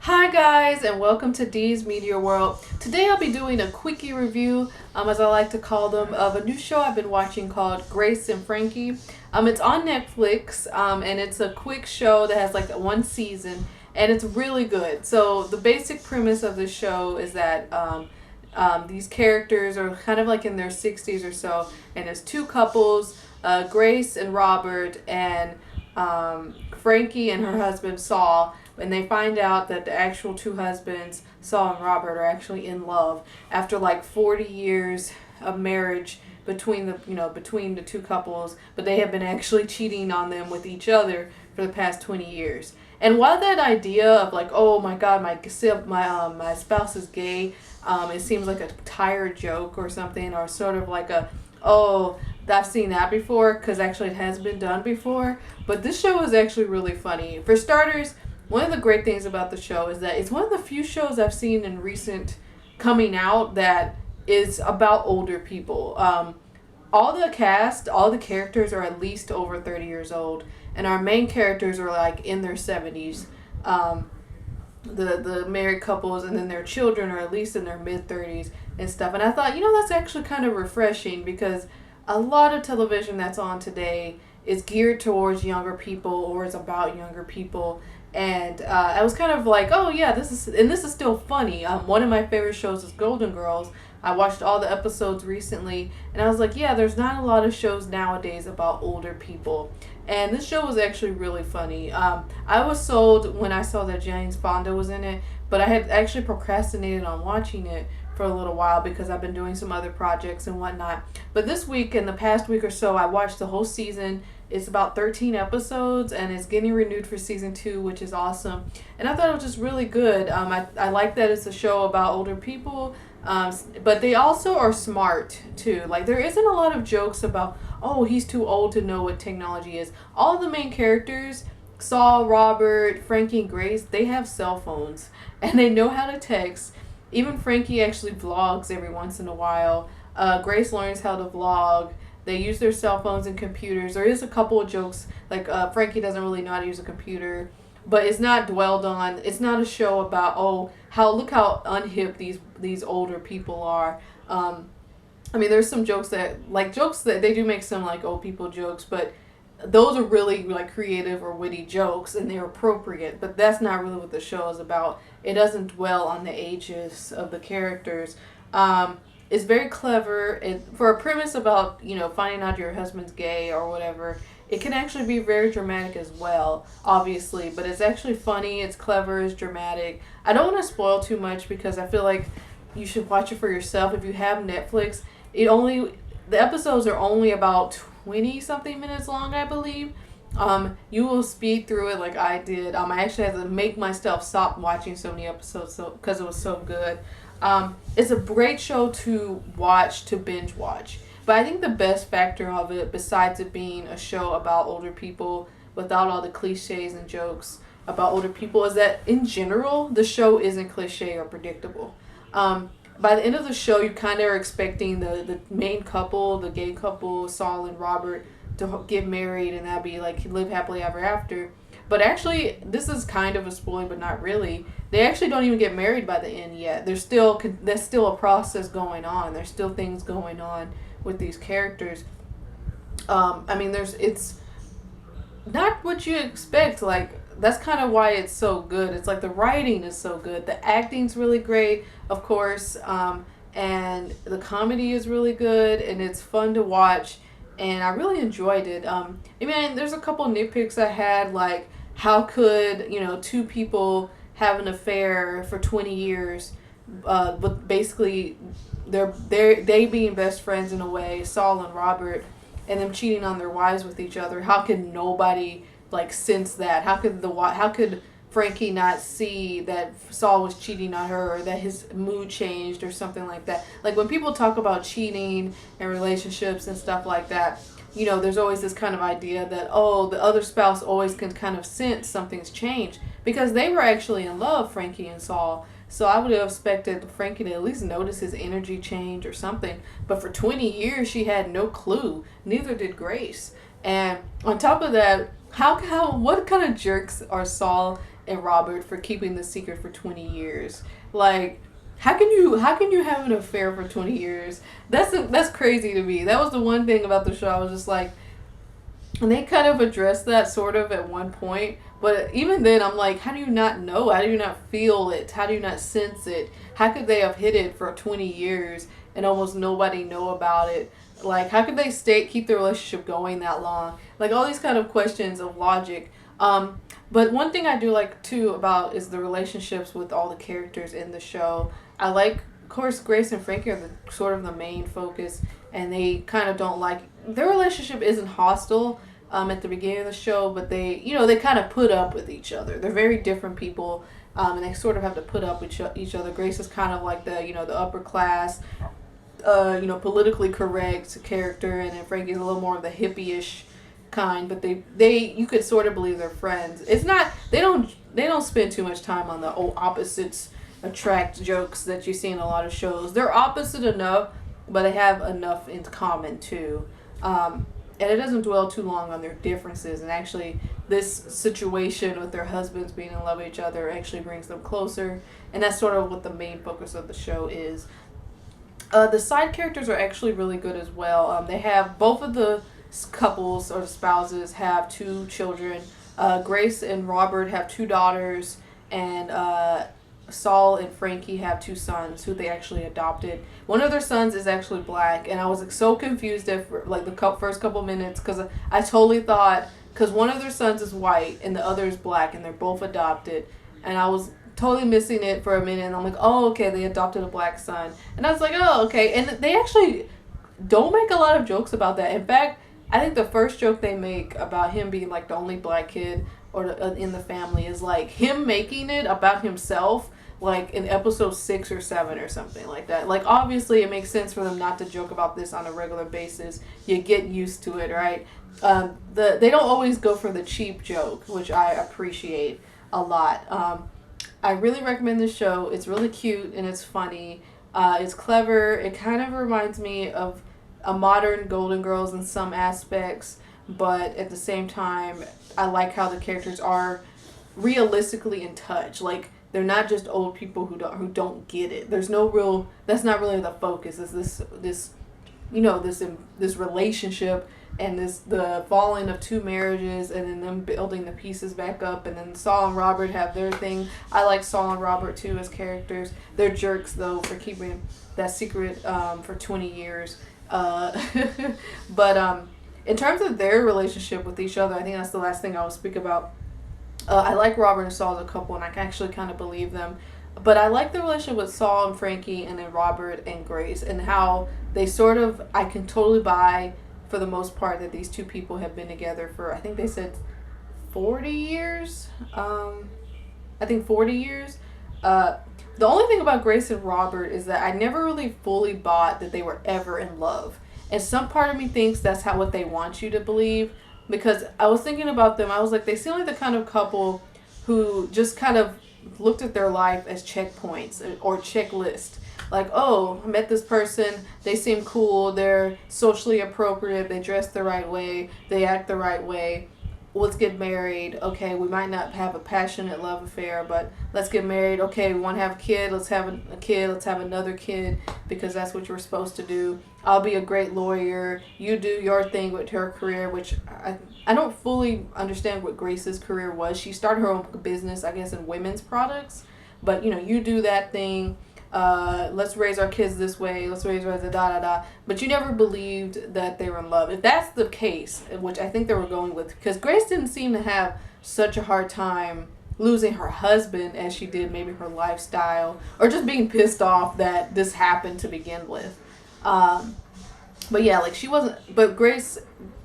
Hi guys, and welcome to Dee's Media World. Today I'll be doing a quickie review, as I like to call them, of a new show I've been watching called Grace and Frankie. It's on Netflix, and it's a quick show that has like one season, and it's really good. So the basic premise of the show is that these characters are kind of like in their 60s or so, and it's two couples, Grace and Robert, and Frankie and her husband Saul, and they find out that the actual two husbands, Saul and Robert, are actually in love after like 40 years of marriage between the two couples, but they have been actually cheating on them with each other for the past 20 years. And while that idea of like, oh my god, my spouse is gay, it seems like a tired joke or something, or sort of like a, oh, I've seen that before, because actually it has been done before. But this show is actually really funny. For starters, one of the great things about the show is that it's one of the few shows I've seen in recent coming out that is about older people. All the cast, all the characters are at least over 30 years old, and our main characters are like in their 70s. The married couples, and then their children are at least in their mid 30s and stuff. And I thought, that's actually kind of refreshing, because a lot of television that's on today is geared towards younger people or is about younger people. And I was kind of like, oh yeah, this is still funny. One of my favorite shows is Golden Girls. I watched all the episodes recently, and I was like, yeah, there's not a lot of shows nowadays about older people. And this show was actually really funny. I was sold when I saw that James Fonda was in it, but I had actually procrastinated on watching it for a little while because I've been doing some other projects and whatnot. But this week, in the past week or so, I watched the whole season. It's about 13 episodes, and it's getting renewed for season 2, which is awesome. And I thought it was just really good. I like that it's a show about older people, but they also are smart too. Like, there isn't a lot of jokes about, oh, he's too old to know what technology is. All of the main characters, Saul, Robert, Frankie, and Grace, they have cell phones and they know how to text. Even Frankie actually vlogs every once in a while. Grace learns how to vlog. They use their cell phones and computers. There is a couple of jokes, like Frankie doesn't really know how to use a computer, but it's not dwelled on. It's not a show about, oh, look how unhip these older people are. There's some jokes that they do make some like old people jokes, but those are really like creative or witty jokes, and they're appropriate. But that's not really what the show is about. It doesn't dwell on the ages of the characters. It's very clever. For a premise about, finding out your husband's gay or whatever, it can actually be very dramatic as well, obviously. But it's actually funny, it's clever, it's dramatic. I don't want to spoil too much because I feel like you should watch it for yourself. If you have Netflix, the episodes are only about 20-something minutes long, I believe. You will speed through it like I did. I actually had to make myself stop watching so many episodes because it was so good. It's a great show to binge watch. But I think the best factor of it, besides it being a show about older people without all the cliches and jokes about older people, is that in general, the show isn't cliche or predictable. By the end of the show, you kind of are expecting the main couple, the gay couple, Saul and Robert, to get married, and that'd be like live happily ever after. But actually, this is kind of a spoiler, but not really. They actually don't even get married by the end yet. There's still a process going on. There's still things going on with these characters. It's not what you expect. Like, that's kind of why it's so good. It's like the writing is so good. The acting's really great, of course, and the comedy is really good, and it's fun to watch. And I really enjoyed it. There's a couple nitpicks I had, like, how could, two people have an affair for 20 years, but basically they being best friends in a way, Saul and Robert, and them cheating on their wives with each other. How could nobody like sense that? How could Frankie not see that Saul was cheating on her, or that his mood changed or something like that? Like, when people talk about cheating and relationships and stuff like that, there's always this kind of idea that, oh, the other spouse always can kind of sense something's changed, because they were actually in love, Frankie and Saul. So I would have expected Frankie to at least notice his energy change or something. But for 20 years, she had no clue. Neither did Grace. And on top of that, what kind of jerks are Saul and Robert for keeping the secret for 20 years. Like, how can you have an affair for 20 years? That's crazy to me. That was the one thing about the show. I was just like, and they kind of addressed that sort of at one point, but even then I'm like, how do you not know? How do you not feel it? How do you not sense it? How could they have hid it for 20 years and almost nobody know about it? Like, how could they keep the relationship going that long? Like, all these kind of questions of logic. But one thing I do like too about is the relationships with all the characters in the show. I like, of course, Grace and Frankie are the sort of the main focus, and they kind of don't like, their relationship isn't hostile at the beginning of the show, but they kind of put up with each other. They're very different people, and they sort of have to put up with each other. Grace is kind of like the upper class, politically correct character, and then Frankie's a little more of the hippie-ish kind, but you could sort of believe they're friends. It's not, they don't spend too much time on the opposites attract jokes that you see in a lot of shows. They're opposite enough, but they have enough in common too. And it doesn't dwell too long on their differences, and actually this situation with their husbands being in love with each other actually brings them closer, and that's sort of what the main focus of the show is. The side characters are actually really good as well. They have, both of the couples or spouses have 2 children. Grace and Robert have 2 daughters, and Saul and Frankie have 2 sons who they actually adopted. One of their sons is actually black, and I was so confused at the first couple minutes, because I totally thought, because one of their sons is white and the other is black, and they're both adopted, and I was totally missing it for a minute, and I'm like, oh, okay, they adopted a black son, and I was like, oh, okay, and they actually don't make a lot of jokes about that. In fact, I think the first joke they make about him being like the only black kid in the family is like him making it about himself, like in episode 6 or 7 or something like that. Like, obviously it makes sense for them not to joke about this on a regular basis. You get used to it, right? They don't always go for the cheap joke, which I appreciate a lot. I really recommend this show. It's really cute and it's funny. It's clever. It kind of reminds me of a modern Golden Girls in some aspects, but at the same time, I like how the characters are realistically in touch. Like, they're not just old people who don't get it. There's no real. That's not really the focus. It's this relationship, and the falling of 2 marriages, and then them building the pieces back up, and then Saul and Robert have their thing. I like Saul and Robert too as characters. They're jerks though for keeping that secret for 20 years. But in terms of their relationship with each other, I think that's the last thing I will speak about. I like Robert and Saul as a couple, and I can actually kind of believe them. But I like the relationship with Saul and Frankie, and then Robert and Grace, and how they sort of, I can totally buy, for the most part, that these 2 people have been together for, I think they said 40 years. I think 40 years. The only thing about Grace and Robert is that I never really fully bought that they were ever in love. And some part of me thinks that's what they want you to believe. Because I was thinking about them, I was like, they seem like the kind of couple who just kind of looked at their life as checkpoints or checklist. Like, oh, I met this person, they seem cool, they're socially appropriate, they dress the right way, they act the right way. Let's get married. Okay, we might not have a passionate love affair, but let's get married. Okay, we want to have a kid. Let's have a kid. Let's have another kid, because that's what you're supposed to do. I'll be a great lawyer. You do your thing with her career, which I don't fully understand what Grace's career was. She started her own business, I guess, in women's products. But, you do that thing. Let's raise our kids this way. Let's raise our da-da-da. But you never believed that they were in love. If that's the case, which I think they were going with, because Grace didn't seem to have such a hard time losing her husband as she did maybe her lifestyle, or just being pissed off that this happened to begin with. But yeah, like, she wasn't, but Grace,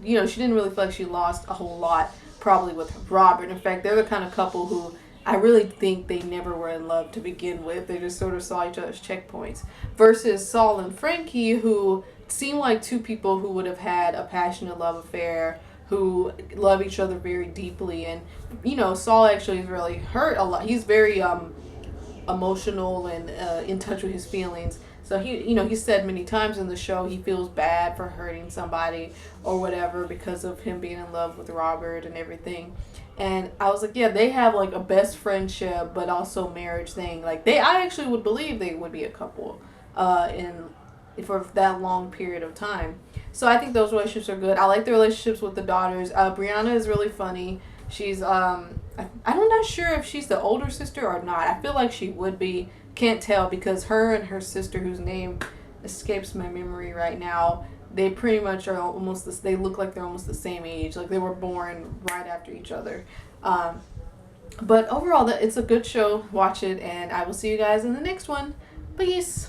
she didn't really feel like she lost a whole lot probably with Robert. In fact, they're the kind of couple who I really think they never were in love to begin with. They just sort of saw each other's checkpoints. Versus Saul and Frankie, who seem like 2 people who would have had a passionate love affair, who love each other very deeply. And, Saul actually is really hurt a lot. He's very emotional and in touch with his feelings. So he said many times in the show he feels bad for hurting somebody or whatever because of him being in love with Robert and everything. And I was like, yeah, they have like a best friendship, but also marriage thing. Like I actually would believe they would be a couple, in for that long period of time. So I think those relationships are good. I like the relationships with the daughters. Brianna is really funny. She's I'm not sure if she's the older sister or not. I feel like she would be. Can't tell because her and her sister, whose name escapes my memory right now, they pretty much are almost this. They look like they're almost the same age. Like they were born right after each other. Um, but overall, it's a good show. Watch it, and I will see you guys in the next one. Peace.